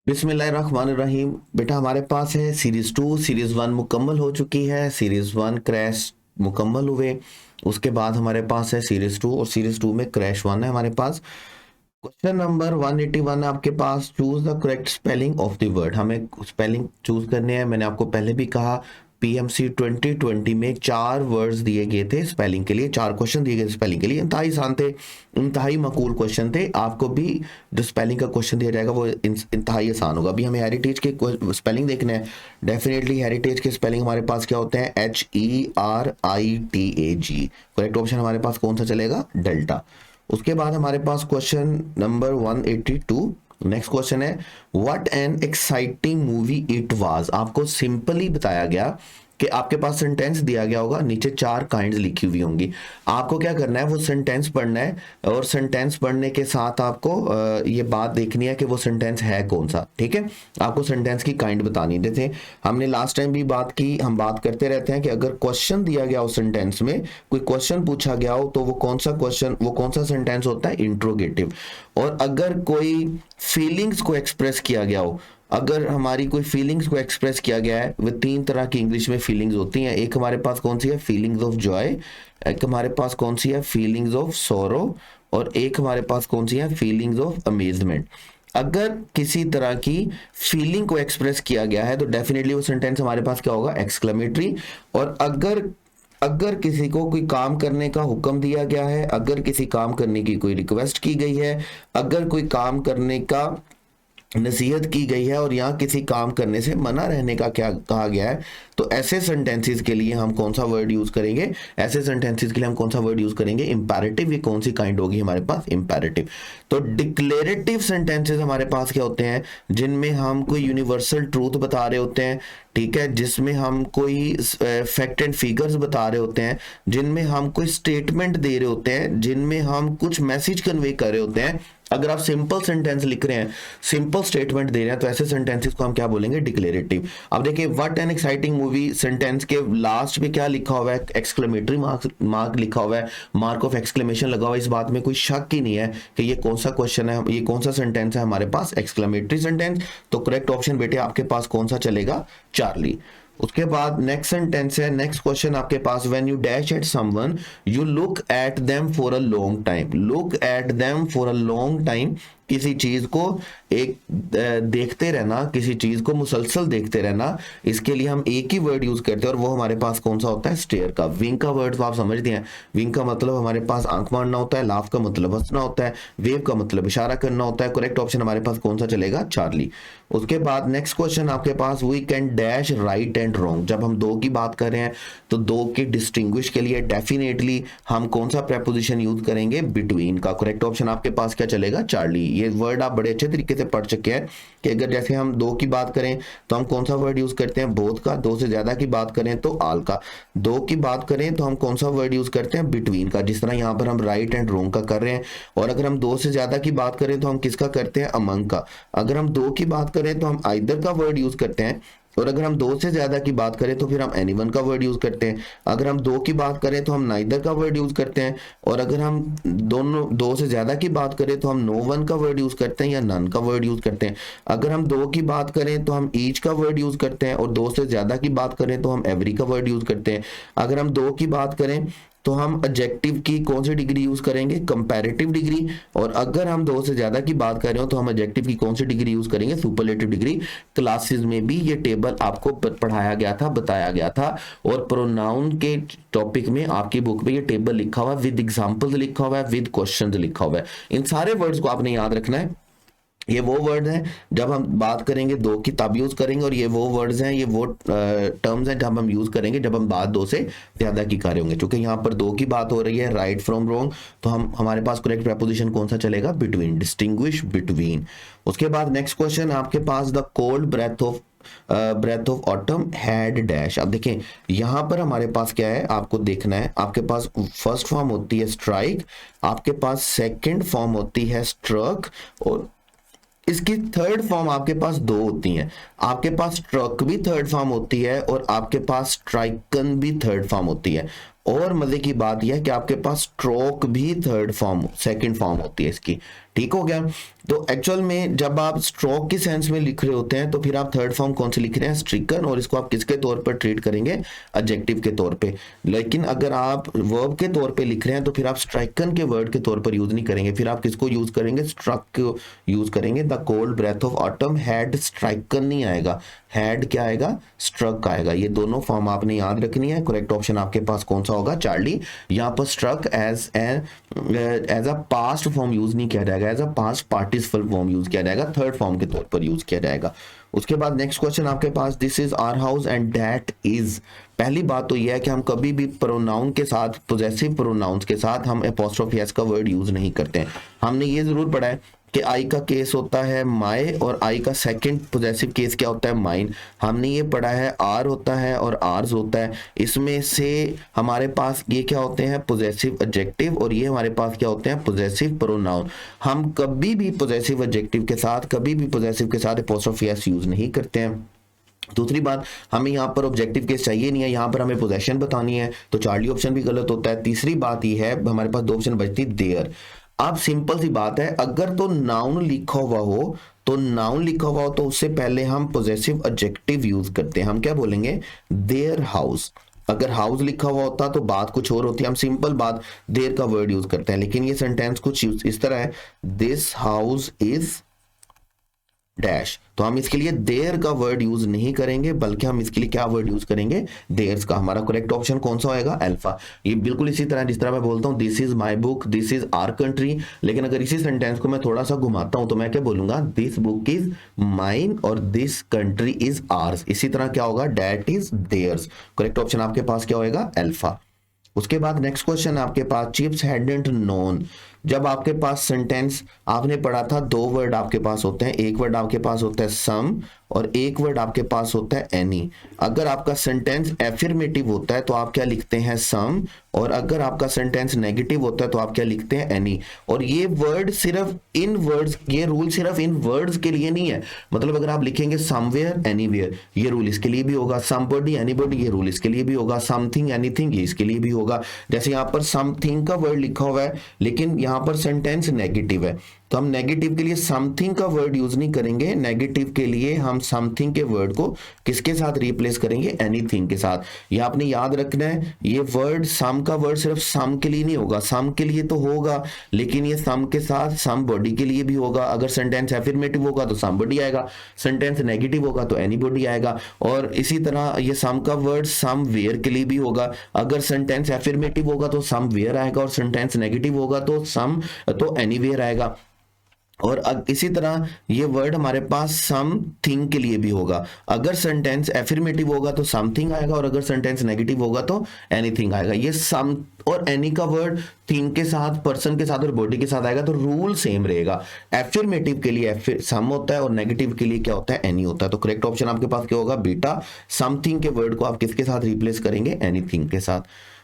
बिस्मिल्लाहिर्रहमानिर्रहीम। बेटा हमारे पास है सीरीज 2। सीरीज 1 मुकम्मल हो चुकी है, सीरीज 1 क्रैश मुकम्मल हुए। उसके बाद हमारे पास है सीरीज 2 और सीरीज 2 में क्रैश 1 है हमारे पास। क्वेश्चन नंबर 181 है आपके पास। Choose the correct spelling of the word. हमें स्पेलिंग चूज करने हैं। मैंने आपको पहले भी कहा पीएमसी 2020 में 4 वर्ड्स दिए गए थे स्पेलिंग के लिए, 4 क्वेश्चन दिए गए स्पेलिंग के लिए। इंतहाई आसान थे, इंतहाई मकबूल क्वेश्चन थे। आपको भी जो स्पेलिंग का क्वेश्चन दिया जाएगा वो इंतहाई आसान होगा। अभी हमें हेरिटेज के स्पेलिंग देखने हैं। डेफिनेटली हेरिटेज के स्पेलिंग हमारे पास क्या होते हैं? HERITAG। करेक्ट ऑप्शन हमारे पास कौन सा चलेगा? डेल्टा। उसके बाद हमारे पास क्वेश्चन नंबर 182। नेक्स्ट क्वेश्चन है what an exciting movie it was. आपको सिंपली बताया गया कि आपके पास सेंटेंस दिया गया होगा, नीचे 4 काइंड्स लिखी हुई होंगी। आपको क्या करना है? वो सेंटेंस पढ़ना है और सेंटेंस पढ़ने के साथ आपको ये बात देखनी है कि वो सेंटेंस है कौन सा। ठीक है, आपको सेंटेंस की काइंड बतानी। जैसे हमने लास्ट टाइम भी बात की, हम बात करते रहते हैं कि अगर क्वेश्चन दिया गया हो सेंटेंस में, कोई क्वेश्चन पूछा गया हो, तो वो कौन सा क्वेश्चन, वो कौन सा सेंटेंस होता है? इंट्रोगेटिव। और अगर कोई फीलिंग्स को एक्सप्रेस किया गया हो, अगर हमारी कोई फीलिंग्स को एक्सप्रेस किया गया है, वो 3 तरह की इंग्लिश में फीलिंग्स होती हैं। एक हमारे पास कौन सी है? Feelings of Joy. एक हमारे पास कौन सी है? फीलिंग्स ऑफ सोरो। और एक हमारे पास कौन सी है? Feelings of amazement. अगर किसी तरह की फीलिंग को एक्सप्रेस किया गया है तो डेफिनेटली वो सेंटेंस हमारे पास क्या होगा? एक्सक्लेमेटरी। और अगर अगर किसी को कोई काम करने का हुक्म दिया गया है, अगर किसी काम करने की कोई रिक्वेस्ट की गई है, अगर कोई काम करने का नसीहत की गई है और यहाँ किसी काम करने से मना रहने का क्या कहा गया है, तो ऐसे सेंटेंसेस के लिए हम कौन सा वर्ड यूज करेंगे? ऐसे सेंटेंसेस के लिए हम कौन सा वर्ड यूज करेंगे? इंपैरेटिव। ये कौन सी काइंड होगी हमारे पास? इंपैरेटिव। तो डिक्लेरेटिव सेंटेंसेस हमारे पास क्या होते हैं? जिनमें हम कोई यूनिवर्सल ट्रूथ बता रहे होते हैं, ठीक है, जिसमें हम कोई फैक्ट एंड फिगर्स बता रहे होते हैं, जिनमें हम कोई स्टेटमेंट दे रहे होते हैं, जिनमें हम कुछ मैसेज कन्वे कर रहे होते हैं। अगर आप सिंपल सेंटेंस लिख रहे हैं, सिंपल स्टेटमेंट दे रहे हैं, तो ऐसे सेंटेंसेस को हम क्या बोलेंगे? डिक्लेरेटिव। अब देखिए what an exciting movie, sentence के लास्ट में क्या लिखा हुआ है? एक्सक्लेमेटरी मार्क लिखा हुआ है, मार्क ऑफ एक्सक्लेमेशन लगा हुआ है। इस बात में कोई शक ही नहीं है कि ये कौन सा क्वेश्चन है, ये कौन सा सेंटेंस है हमारे पास? Exclamatory sentence. तो करेक्ट ऑप्शन बेटे आपके पास कौन सा चलेगा? चार्ली। उसके बाद नेक्स्ट सेंटेंस है, नेक्स्ट क्वेश्चन आपके पास, when you dash at someone you look at them for a long time. Look at them for a long time, किसी चीज को एक देखते रहना, किसी चीज को मुसलसल देखते रहना, इसके लिए हम एक ही वर्ड यूज करते हैं और वो हमारे पास कौन सा होता है? स्टेयर का। विंग का वर्ड तो आप समझते हैं, विंग का मतलब हमारे पास आंख मारना होता है, लाफ का मतलब हंसना होता है, वेव का मतलब इशारा करना होता है। करेक्ट ऑप्शन हमारे पास कौन सा चलेगा? चार्ली। उसके बाद नेक्स्ट क्वेश्चन आपके पास, we can dash right and wrong. जब हम दो की बात कर रहे हैं तो दो के डिस्टिंग्विश के लिए डेफिनेटली हम कौन सा प्रेपोजिशन यूज करेंगे? बिटवीन का। करेक्ट ऑप्शन आपके पास क्या चलेगा? चार्ली। ये वर्ड आप बड़े अच्छे तरीके से पढ़ चुके हैं कि अगर जैसे हम दो की बात करें तो हम कौन सा वर्ड यूज करते हैं? बोथ का। दो से ज्यादा की बात करें तो आल का। दो की बात करें तो हम कौन सा वर्ड यूज करते हैं? बिटवीन का, जिस तरह यहाँ पर हम राइट एंड रॉन्ग का कर रहे हैं। और अगर हम दो से ज्यादा की बात करें तो हम किसका करते हैं? अमंग का। अगर हम दो की बात करें तो हम आइदर का वर्ड यूज करते हैं। और अगर हम दो से ज्यादा की बात करें तो फिर हम एनीवन का वर्ड यूज करते हैं। अगर हम दो की बात करें तो हम नाइदर का वर्ड यूज करते हैं। और अगर हम दोनों दो से ज्यादा की बात करें तो हम नो वन का वर्ड यूज करते हैं या नन का वर्ड यूज करते हैं। अगर हम दो की बात करें तो हम ईच का वर्ड यूज करते हैं और दो से ज्यादा की बात करें तो हम एवरी का वर्ड यूज करते हैं। अगर हम दो की बात करें तो हम एडजेक्टिव की कौन सी डिग्री यूज करेंगे? Comparative degree. और अगर हम दो से ज्यादा की बात कर रहे हो तो हम एडजेक्टिव की कौन सी डिग्री यूज करेंगे? Superlative degree. क्लासेस में भी ये टेबल आपको पढ़ाया गया था, बताया गया था। और प्रोनाउन के टॉपिक में आपकी बुक में ये टेबल लिखा हुआ है, विद एग्जांपल्स लिखा हुआ है, विद क्वेश्चंस लिखा हुआ है। इन सारे वर्ड्स को आपने याद रखना है। ये वो वर्ड हैं जब हम बात करेंगे दो की तब यूज करेंगे, और ये वो वर्ड्स हैं, ये वो टर्म्स हैं जब हम यूज करेंगे जब हम बात दो से ज्यादा की कर रहे होंगे। क्योंकि यहाँ पर दो की बात हो रही है, राइट फ्रॉम रॉन्ग, तो हम हमारे पास करेक्ट प्रपोजिशन कौन सा चलेगा? बिटवीन। Distinguish between. उसके बाद नेक्स्ट क्वेश्चन आपके पास, the cold breath of autumn had dash. अब देखें यहां पर हमारे पास क्या है, आपको देखना है। आपके पास फर्स्ट फॉर्म होती है स्ट्राइक, आपके पास सेकंड फॉर्म होती है स्ट्रक, और इसकी थर्ड फॉर्म आपके पास दो होती हैं। आपके पास स्ट्रक भी थर्ड फॉर्म होती है और आपके पास स्ट्राइकन भी थर्ड फॉर्म होती है। और मजे की बात यह है कि आपके पास स्ट्रोक भी सेकंड फॉर्म होती है इसकी। ठीक हो गया। तो एक्चुअल में जब आप स्ट्रोक की सेंस में लिख रहे होते हैं तो फिर आप थर्ड फॉर्म कौन से लिख रहे हैं, स्ट्रिकन, और इसको आप किसके तौर पर ट्रीट करेंगे, एडजेक्टिव के तौर पे। लेकिन अगर आप वर्ब के तौर पे लिख रहे हैं तो फिर आप स्ट्राइकन के वर्ड के तौर पर यूज नहीं करेंगे, फिर आप किसको यूज करेंगे, स्ट्रक को यूज करेंगे। The cold breath of autumn had stricken नहीं आएगा, हैड क्या आएगा, स्ट्रक आएगा। ये दोनों फॉर्म आपने याद रखनी है। करेक्ट ऑप्शन आपके पास कौन सा होगा, चार्ली। यहाँ पर struck as a past form use नहीं किया जाएगा, as a past participle form use किया जाएगा, थर्ड फॉर्म के तौर पर यूज किया जाएगा। उसके बाद नेक्स्ट क्वेश्चन आपके पास, this is our house and that is. पहली बात तो यह है कि हम कभी भी प्रोनाउन के साथ, पोजेसिव प्रोनाउंस के साथ हम एपोस्ट्रोफी एस का वर्ड यूज नहीं करते हैं। हमने ये जरूर पढ़ा है कि आई का केस होता है माय और आई का सेकंड पोजेसिव केस क्या होता है, माइन। हमने ये पढ़ा है आर होता है और आर्स होता है। इसमें से हमारे पास ये क्या होते हैं, पोजेसिव एडजेक्टिव, और ये हमारे पास क्या होते हैं, पोजेसिव प्रोनाउन। हम कभी भी पोजेसिव एडजेक्टिव के साथ, कभी भी पोजेसिव के साथ एपोस्ट्रोफी एस यूज नहीं करते हैं। दूसरी बात, हमें यहाँ पर ऑब्जेक्टिव केस चाहिए नहीं है, यहाँ पर हमें पोजेशन बतानी है, तो चार्ली ऑप्शन भी गलत होता है। तीसरी बात ये है, हमारे पास दो ऑप्शन बचती देयर। अब सिंपल सी बात है, अगर तो नाउन लिखा हुआ हो तो उससे पहले हम पोजेसिव एडजेक्टिव यूज करते हैं। हम क्या बोलेंगे, देयर हाउस। अगर हाउस लिखा हुआ होता तो बात कुछ और होती है, हम सिंपल बात देयर का वर्ड यूज करते हैं। लेकिन ये सेंटेंस कुछ इस तरह है, दिस हाउस इज डैश, तो हम इसके लिए देयर का वर्ड यूज नहीं करेंगे, बल्कि हम इसके लिए क्या वर्ड यूज करेंगे, देयर्स का। हमारा करेक्ट ऑप्शन कौन सा होएगा, अल्फा। ये बिल्कुल इसी तरह जिस तरह मैं बोलता हूं this is my book, this is our country, लेकिन अगर इसी सेंटेंस को मैं थोड़ा सा घुमाता हूं तो मैं क्या बोलूंगा, दिस बुक इज माइन और दिस कंट्री इज आर्स। इसी तरह क्या होगा, that is theirs. Correct option आपके पास क्या होएगा, अल्फा। उसके बाद नेक्स्ट क्वेश्चन आपके पास, चिप्स हैडंट नोन। जब आपके पास सेंटेंस आपने पढ़ा था, दो वर्ड आपके पास होते हैं, एक वर्ड आपके पास होता है सम और एक वर्ड आपके पास होता है एनी। अगर आपका सेंटेंस एफर्मेटिव होता है तो आप क्या लिखते हैं, सम, और अगर आपका सेंटेंस नेगेटिव होता है तो आप क्या लिखते हैं, एनी। और ये वर्ड सिर्फ इन वर्ड्स, ये रूल सिर्फ इन वर्ड्स के लिए नहीं है। मतलब अगर आप लिखेंगे समवेयर एनीवेयर, ये रूल इसके लिए भी होगा, समबडी एनीबडी, ये रूल इसके लिए भी होगा, समथिंग एनीथिंग, ये इसके लिए भी होगा। जैसे यहाँ पर समथिंग का वर्ड लिखा हुआ है लेकिन यहाँ पर सेंटेंस नेगेटिव है, तो हम नेगेटिव के लिए समथिंग का वर्ड यूज नहीं करेंगे, नेगेटिव के लिए हम समथिंग के वर्ड को किसके साथ रिप्लेस करेंगे, एनीथिंग के साथ। ये आपने याद रखना है, ये वर्ड सम का वर्ड सिर्फ सम के लिए नहीं होगा, सम के लिए तो होगा लेकिन ये सम के साथ सम बॉडी के लिए भी होगा। अगर सेंटेंस एफर्मेटिव होगा तो सम बॉडी आएगा, सेंटेंस नेगेटिव होगा तो एनी बॉडी आएगा। और इसी तरह ये सम का वर्ड सम वेयर के लिए भी होगा। अगर सेंटेंस एफर्मेटिव होगा तो सम वेयर आएगा और सेंटेंस नेगेटिव होगा तो एनीवेयर आएगा। और इसी तरह ये वर्ड हमारे पास समथिंग के लिए भी होगा। अगर सेंटेंस एफर्मेटिव होगा तो समथिंग आएगा और अगर सेंटेंस नेगेटिव होगा तो एनीथिंग आएगा। ये सम और एनी का वर्ड थिंग के साथ, पर्सन के साथ और बॉडी के साथ आएगा तो रूल सेम रहेगा। एफर्मेटिव के लिए सम होता है और नेगेटिव के लिए क्या होता है, एनी होता है। तो करेक्ट ऑप्शन आपके पास क्या होगा, बीटा। समथिंग के वर्ड को आप किसके साथ रिप्लेस करेंगे, एनीथिंग के साथ।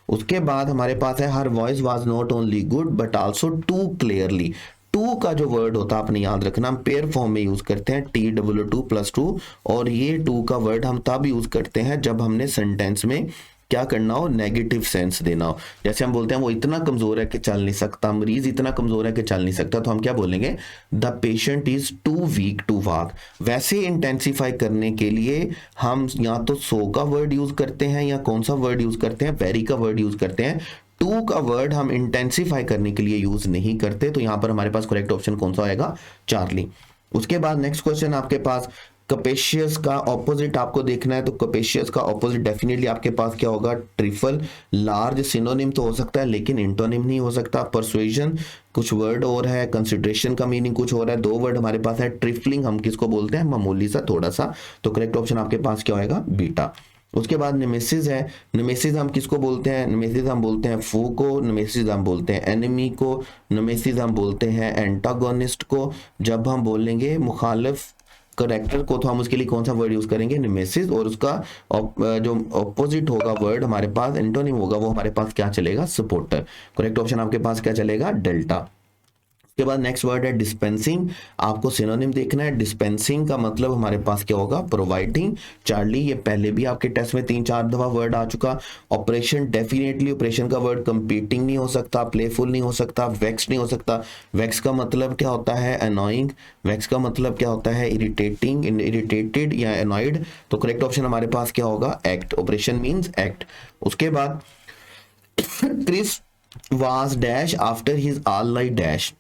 उसके बाद हमारे पास है, her voice was not only good but also too clearly. Too का जो वर्ड होता है आपने याद रखना, हम पेयर फॉर्म में यूज करते हैं, TW2+2, और ये टू का वर्ड हम तब यूज करते हैं जब हमने सेंटेंस में क्या करना हो, नेगेटिव सेंस देना हो। जैसे हम बोलते हैं वो इतना कमजोर है कि चल नहीं सकता, मरीज इतना कमजोर है कि चल नहीं सकता, तो हम क्या बोलेंगे, the patient is too weak to walk. वैसे इंटेंसिफाई करने के लिए हम या तो सो का वर्ड यूज करते हैं या कौन सा वर्ड यूज करते हैं, वेरी का वर्ड यूज करते हैं। टू का वर्ड हम इंटेंसिफाई करने के लिए यूज नहीं करते, तो यहां पर हमारे पास करेक्ट ऑप्शन कौन सा आएगा, चार्ली। उसके बाद नेक्स्ट क्वेश्चन आपके पास, कपेशियस का ऑपोजिट आपको देखना है, तो कपेशियस का ऑपोजिट डेफिनेटली आपके पास क्या होगा, ट्रिफल। लार्ज सिनोनिम तो हो सकता है लेकिन इंटोनिम नहीं हो सकता। परसुएजन कुछ वर्ड और है, कंसिडरेशन का मीनिंग कुछ और है। दो वर्ड हमारे पास है, ट्रिफलिंग हम किसको बोलते हैं, मामूली सा, थोड़ा सा। तो करेक्ट ऑप्शन आपके पास क्या होगा, बीटा। उसके बाद नेमेसिस है, नेमेसिस हम किसको बोलते हैं, नेमेसिस हम बोलते हैं फू को, नेमेसिस हम बोलते हैं एनिमी को, नेमेसिस हम बोलते हैं एंटागोनिस्ट को। जब हम बोलेंगे मुखालिफ करेक्टर को तो हम उसके लिए कौन सा वर्ड यूज करेंगे, नेमेसिस, और उसका जो ऑपोजिट होगा वर्ड हमारे पास, एंटोनिम होगा, वो हमारे पास क्या चलेगा, सपोर्टर। करेक्ट ऑप्शन आपके पास क्या चलेगा, डेल्टा। उसके बाद नेक्स्ट वर्ड है डिस्पेंसिंग। आपको सिनोनिम देखना है। डिस्पेंसिंग का मतलब हमारे पास क्या होगा, प्रोवाइडिंग। चार्ली, ये पहले भी आपके टेस्ट में 3-4 दफा वर्ड आ चुका। ऑपरेशन, डेफिनेटली ऑपरेशन का वर्ड कंपीटिंग नहीं हो सकता, प्लेफुल नहीं हो सकता, वेक्स नहीं हो सकता। वेक्स का मतलब क्या होता है, अनोइंग। वेक्स का मतलब क्या होता है, इरिटेटिंग, इरिटेटेड या अनॉयड। तो करेक्ट ऑप्शन हमारे पास क्या होगा, एक्ट। Operation means act. उसके बाद Chris was dash after his all night dash।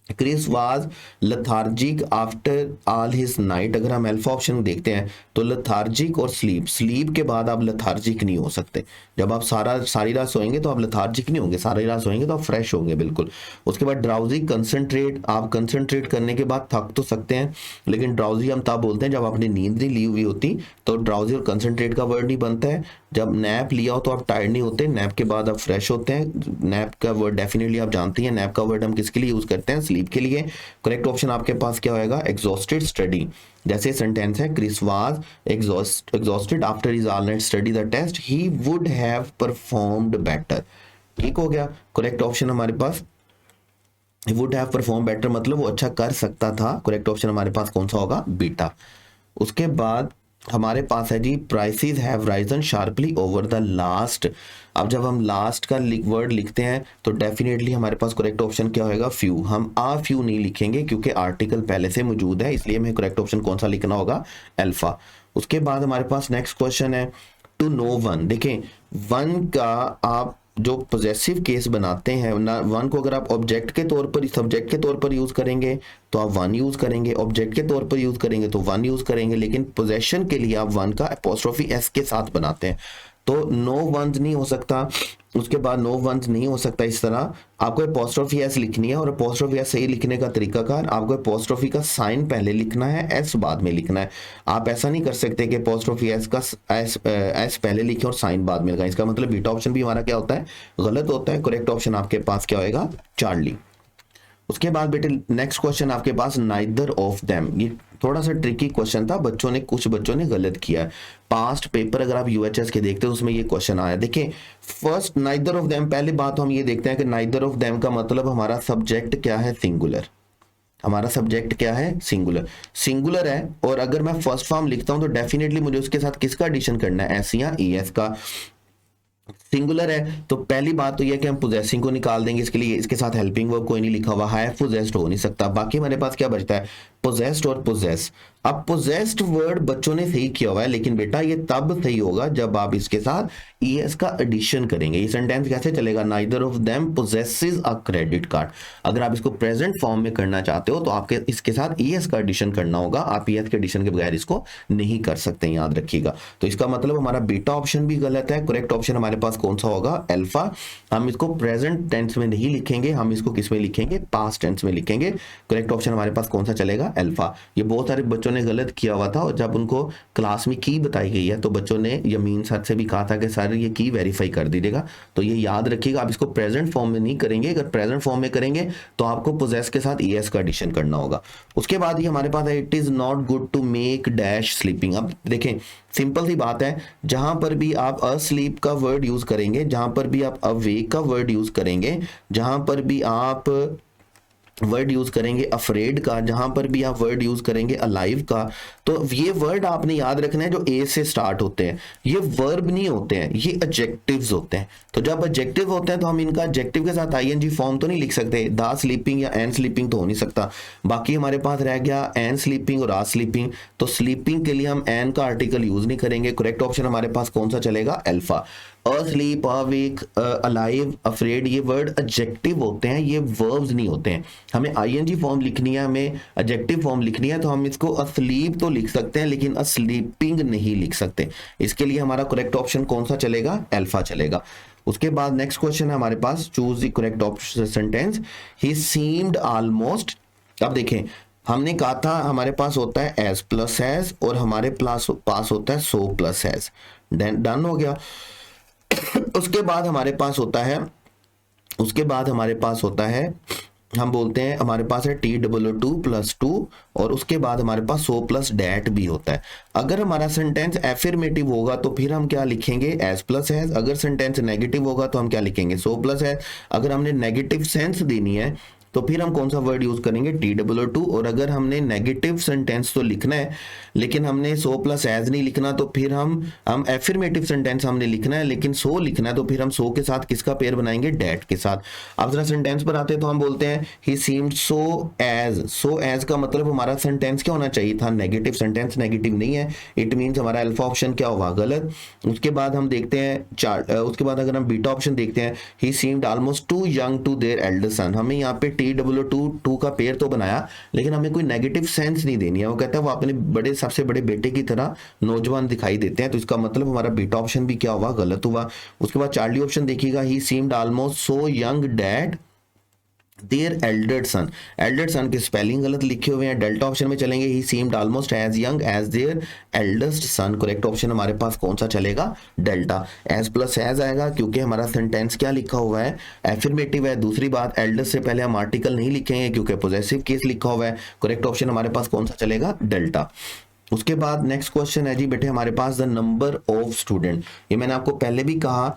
Chris was lethargic after all his night. अगर हम अल्फा ऑप्शन देखते हैं तो लथार्जिक और स्लीप, स्लीप के बाद आप लथार्जिक नहीं हो सकते। जब आप सारी रात सोएंगे तो आप लथार्जिक नहीं होंगे, सारी रात सोएंगे तो आप फ्रेश होंगे बिल्कुल। उसके बाद ड्राउजी, कंसंट्रेट। आप कंसंट्रेट करने के बाद थक तो सकते हैं, लेकिन ड्राउजी हम तब बोलते हैं जब आपने नींद नहीं ली हुई होती, तो ड्राउजी और कंसंट्रेट का वर्ड नहीं बनता है। जब नैप लिया हो तो आप टायर्ड नहीं होते, नैप के बाद आप फ्रेश होते हैं। नैप का वर्ड डेफिनेटली आप जानती हैं, नैप का वर्ड हम किसके लिए यूज करते हैं, स्लीप के लिए। करेक्ट ऑप्शन आपके पास क्या होएगा, एग्जॉस्टेड स्टडी। जैसे सेंटेंस है, Chris was exhausted after his all night study the test, he would have performed better. ठीक हो गया। करेक्ट ऑप्शन हमारे पास वुड हैव परफॉर्म बेटर मतलब वो अच्छा कर सकता था। करेक्ट ऑप्शन हमारे पास कौन सा होगा, बीटा। उसके बाद हमारे पास है जी, prices have risen sharply over the last. अब जब हम लास्ट का वर्ड लिखते हैं तो डेफिनेटली हमारे पास करेक्ट ऑप्शन क्या होगा, फ्यू। हम आ फ्यू नहीं लिखेंगे क्योंकि आर्टिकल पहले से मौजूद है, इसलिए हमें करेक्ट ऑप्शन कौन सा लिखना होगा, अल्फा। उसके बाद हमारे पास नेक्स्ट क्वेश्चन है टू नो वन। देखें, वन का आप जो पोजेसिव केस बनाते हैं ना, वन को अगर आप ऑब्जेक्ट के तौर पर, सब्जेक्ट के तौर पर यूज करेंगे तो आप वन यूज करेंगे, ऑब्जेक्ट के तौर पर यूज करेंगे तो वन यूज करेंगे, लेकिन पोजेशन के लिए आप वन का अपोस्ट्रोफी एस के साथ बनाते हैं, तो नो वंस नहीं हो सकता। उसके बाद नो वंस नहीं हो सकता इस तरह, आपको अपोस्ट्रोफी एस लिखनी है, और अपोस्ट्रोफी एस सही लिखने का तरीकाकार, आपको अपोस्ट्रोफी का साइन पहले लिखना है, एस बाद में लिखना है। आप ऐसा नहीं कर सकते कि अपोस्ट्रोफी एस का एस पहले लिखें और साइन बाद में लगाएं, इसका मतलब बीटा ऑप्शन भी हमारा क्या होता है, गलत होता है। करेक्ट ऑप्शन आपके पास क्या होएगा, चार्ली। उसके बाद बेटे नेक्स्ट क्वेश्चन आपके पास नाइदर ऑफ देम। ये थोड़ा सा ट्रिकी क्वेश्चन था, कुछ बच्चों ने गलत किया है। पास्ट पेपर अगर आप यूएचएस के देखते हैं उसमें ये क्वेश्चन आया। देखिए फर्स्ट नाइदर ऑफ देम, पहले बात हम ये देखते हैं कि नाइदर ऑफ देम का मतलब हमारा सब्जेक्ट क्या है, सिंगुलर। हमारा सब्जेक्ट क्या है, सिंगुलर। सिंगुलर है, और अगर मैं फर्स्ट फॉर्म लिखता हूं तो डेफिनेटली मुझे उसके साथ किसका एडिशन करना है, एस या ईएस का। सिंगुलर है तो पहली बात तो यह कि हम पोजेसिंग को निकाल देंगे, इसके लिए इसके साथ हेल्पिंग वर्ब कोई नहीं लिखा हुआ है, पोजेस्ड हो नहीं सकता। बाकी हमारे पास क्या बचता है, पोजेस्ड और पोजेस। अब पोजेस्ड वर्ड बच्चों ने सही किया हुआ है, लेकिन बेटा ये तब सही होगा जब आप इसके साथ ईएस का एडिशन करेंगे। ये सेंटेंस कैसे चलेगा, neither of them possesses a credit card. अगर आप इसको प्रेजेंट फॉर्म में करना चाहते हो तो आपके इसके साथ ईएस का एडिशन करना होगा, आप ईएस के एडिशन के बगैर इसको नहीं कर सकते, याद रखिएगा। तो इसका मतलब हमारा बीटा ऑप्शन भी गलत है। करेक्ट ऑप्शन हमारे पास कौन सा होगा, अल्फा। हम इसको प्रेजेंट टेंस में नहीं लिखेंगे, हम इसको किस में लिखेंगे, पास्ट टेंस में लिखेंगे। करेक्ट ऑप्शन हमारे पास कौन सा चलेगा, अल्फा। ये बहुत सारे बच्चों ने गलत किया हुआ था, और जब उनको क्लास में की बताई गई है तो बच्चों ने यमीन सर से भी कहा था कि सर ये की वेरीफाई कर दीजिएगा। तो ये याद रखिएगा, आप इसको प्रेजेंट फॉर्म में नहीं करेंगे। अगर प्रेजेंट फॉर्म में करेंगे तो आपको पोजेस के साथ ईएस का एडिशन करना होगा। उसके बाद ही हमारे पास है it is not good to make dash sleeping. अब देखें सिंपल सी बात है, जहां पर भी आप अस्लीप का वर्ड यूज करेंगे, जहां पर भी आप अवेक का वर्ड यूज करेंगे, जहां पर भी आप वर्ड यूज करेंगे अफ्रेड का, जहां पर भी आप वर्ड यूज करेंगे अलाइव का, तो ये वर्ड आपने याद रखना है जो ए से स्टार्ट होते हैं, ये वर्ब नहीं होते हैं, ये एडजेक्टिव्स होते हैं। तो जब एडजेक्टिव होते हैं तो हम इनका एडजेक्टिव के साथ आईएनजी फॉर्म तो नहीं लिख सकते, द स्लीपिंग या एन स्लीपिंग तो हो नहीं सकता। बाकी हमारे पास रह गया एन स्लीपिंग और आ स्लीपिंग, तो स्लीपिंग के लिए हम एन का आर्टिकल यूज नहीं करेंगे। करेक्ट ऑप्शन हमारे पास कौन सा चलेगा, alpha. asleep, awake, alive, afraid, ये वर्ड एडजेक्टिव होते हैं, ये वर्ब्स नहीं होते हैं। हमें आईएनजी फॉर्म लिखनी है, हमें एडजेक्टिव फॉर्म लिखनी है, तो हम इसको asleep तो लिख सकते हैं लेकिन asleeping नहीं लिख सकते। इसके लिए हमारा करेक्ट ऑप्शन कौन सा चलेगा, अल्फा चलेगा। उसके बाद नेक्स्ट क्वेश्चन है हमारे पास, choose the correct option sentence, he seemed almost. अब देखें हमने कहा था हमारे पास होता है एज प्लस एज और हमारे पास होता है सो प्लस एज, डन हो गया। उसके बाद हमारे पास होता है हम बोलते हैं हमारे पास है TOO प्लस 2 और उसके बाद हमारे पास सो प्लस डैट भी होता है। अगर हमारा सेंटेंस एफर्मेटिव होगा तो फिर हम क्या लिखेंगे, एज प्लस एज। अगर सेंटेंस नेगेटिव होगा तो हम क्या लिखेंगे, सो प्लस एज। अगर हमने नेगेटिव सेंस देनी है तो फिर हम कौन सा वर्ड यूज करेंगे, TOO। और अगर हमने नेगेटिव सेंटेंस तो लिखना है लेकिन हमने सो प्लस एज नहीं लिखना, तो फिर हम एफर्मेटिव सेंटेंस हमने लिखना है लेकिन सो लिखना है, तो फिर हम सो के साथ किसका पेयर बनाएंगे, डेट के साथ। अब जरा सेंटेंस पर आते हैं तो हम बोलते हैं ही सीम्ड सो एज का मतलब हमारा सेंटेंस क्या होना चाहिए था, नेगेटिव। सेंटेंस नेगेटिव नहीं है, इट मीन्स हमारा अल्फा ऑप्शन क्या होगा, गलत। उसके बाद हम देखते हैं उसके बाद अगर हम बीटा ऑप्शन देखते हैं, he seemed almost too young to their elder son. हमें यहाँ पे TOO का पेयर तो बनाया लेकिन हमें कोई नेगेटिव सेंस नहीं देनी है। वो कहता है वो अपने सबसे बड़े बेटे की तरह नौजवान दिखाई देते हैं, तो इसका मतलब हमारा बीटा ऑप्शन भी क्या हुआ, गलत हुआ। उसके बाद चार्ली ऑप्शन देखिएगा, he seemed almost so young that their elder son की स्पेलिंग गलत लिखे हुए हैं। डेल्टा ऑप्शन में चलेंगे, he seemed almost as young as their eldest son. Correct option हमारे पास कौन सा चलेगा, डेल्टा। एज प्लस एज आएगा क्योंकि हमारा सेंटेंस क्या लिखा हुआ है, एफर्मेटिव है। दूसरी बात, एल्डेस्ट से पहले हम आर्टिकल नहीं लिखेंगे क्योंकि पॉजेसिव केस लिखा हुआ है। करेक्ट ऑप्शन हमारे पास कौन सा चलेगा, डेल्टा। उसके बाद नेक्स्ट क्वेश्चन है जी बेटे हमारे पास, द नंबर ऑफ स्टूडेंट। ये मैंने आपको पहले भी कहा,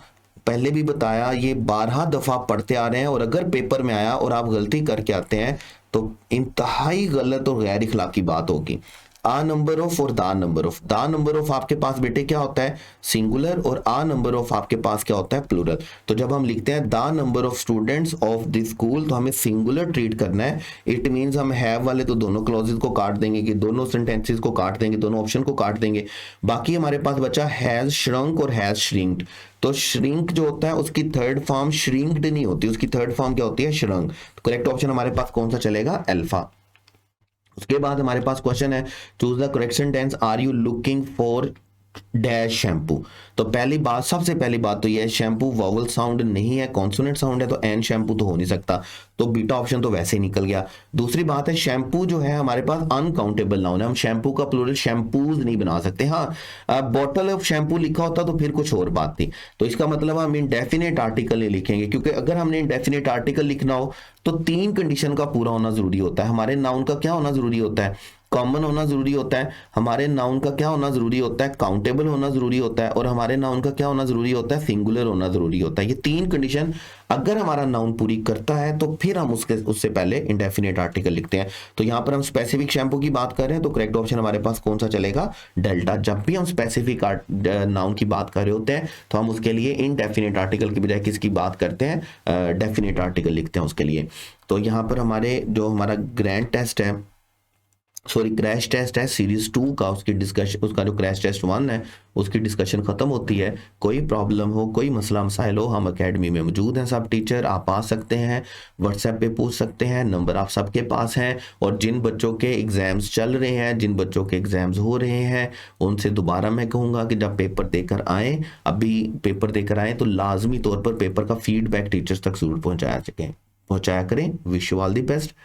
पहले भी बताया, ये 12 दफा पढ़ते आ रहे हैं और अगर पेपर में आया और आप गलती करके आते हैं तो इंतहाई गलत और गैर इखलाकी बात होगी। आ नंबर ऑफ और द नंबर ऑफ आपके पास बेटे क्या होता है, सिंगुलर, और आ नंबर ऑफ आपके पास क्या होता है, प्लूरल। तो जब हम लिखते हैं the number of students of this school, तो हमें सिंगुलर ट्रीट करना है। इट मींस हम हैव वाले तो दोनों क्लॉजेस को काट देंगे, कि दोनों सेंटेंसेस को काट देंगे, दोनों ऑप्शन को काट देंगे। बाकी हमारे पास बचा हैज श्रंक और हैज श्रिंक्ड। तो श्रिंक जो होता है उसकी थर्ड फॉर्म श्रिंक्ड नहीं होती, उसकी थर्ड फॉर्म क्या होती है, श्रंक। तो करेक्ट ऑप्शन हमारे पास कौन सा चलेगा, अल्फा। उसके बाद हमारे पास क्वेश्चन है, choose the correct sentence, are you looking for dash shampoo. तो पहली बात, सबसे पहली बात तो यह है, शैम्पू वॉवल साउंड नहीं है, कॉन्सोनेंट साउंड है, तो एन शैम्पू तो हो नहीं सकता, तो बीटा ऑप्शन तो वैसे ही निकल गया। दूसरी बात है, शैम्पू जो है हमारे पास अनकाउंटेबल नाउन है, हम शैम्पू का प्लूरल शैम्पूज नहीं बना सकते। हाँ, बॉटल ऑफ शैम्पू लिखा होता तो फिर कुछ और बात थी। तो इसका मतलब हम इंडेफिनेट आर्टिकल नहीं लिखेंगे, क्योंकि अगर हमने इंडेफिनेट आर्टिकल लिखना हो तो 3 कंडीशन का पूरा होना जरूरी होता है। हमारे नाउन का क्या होना जरूरी होता है, कॉमन होना जरूरी होता है। हमारे नाउन का क्या होना जरूरी होता है, काउंटेबल होना जरूरी होता है। और हमारे नाउन का क्या होना जरूरी होता है, सिंगुलर होना जरूरी होता है। ये 3 कंडीशन अगर हमारा नाउन पूरी करता है तो फिर हम उससे पहले इंडेफिनेट आर्टिकल लिखते हैं। तो यहाँ पर हम स्पेसिफिक शैम्पू की बात कर रहे हैं, तो करेक्ट ऑप्शन हमारे पास कौन सा चलेगा, डेल्टा। जब भी हम स्पेसिफिक नाउन की बात कर रहे होते हैं तो हम उसके लिए इनडेफिनेट आर्टिकल की बजाय किसकी बात करते हैं, डेफिनेट आर्टिकल लिखते हैं उसके लिए। तो यहाँ पर हमारा ग्रैंड टेस्ट है, सॉरी क्रैश टेस्ट है सीरीज 2 का, उसकी डिस्कशन, उसका जो क्रैश टेस्ट 1 है उसकी डिस्कशन खत्म होती है। कोई प्रॉब्लम हो, कोई मसला मसाइल हो, हम एकेडमी में मौजूद हैं सब टीचर, आप आ सकते हैं, व्हाट्सएप पे पूछ सकते हैं, नंबर आप सबके पास हैं। और जिन बच्चों के एग्जाम्स चल रहे हैं, जिन बच्चों के एग्जाम्स हो रहे हैं, उनसे दोबारा मैं कहूँगा कि जब पेपर देकर आएँ, अभी पेपर देकर आएँ, तो लाजमी तौर पर पेपर का फीडबैक टीचर्स तक जरूर पहुँचाया करें। Wish you all the best.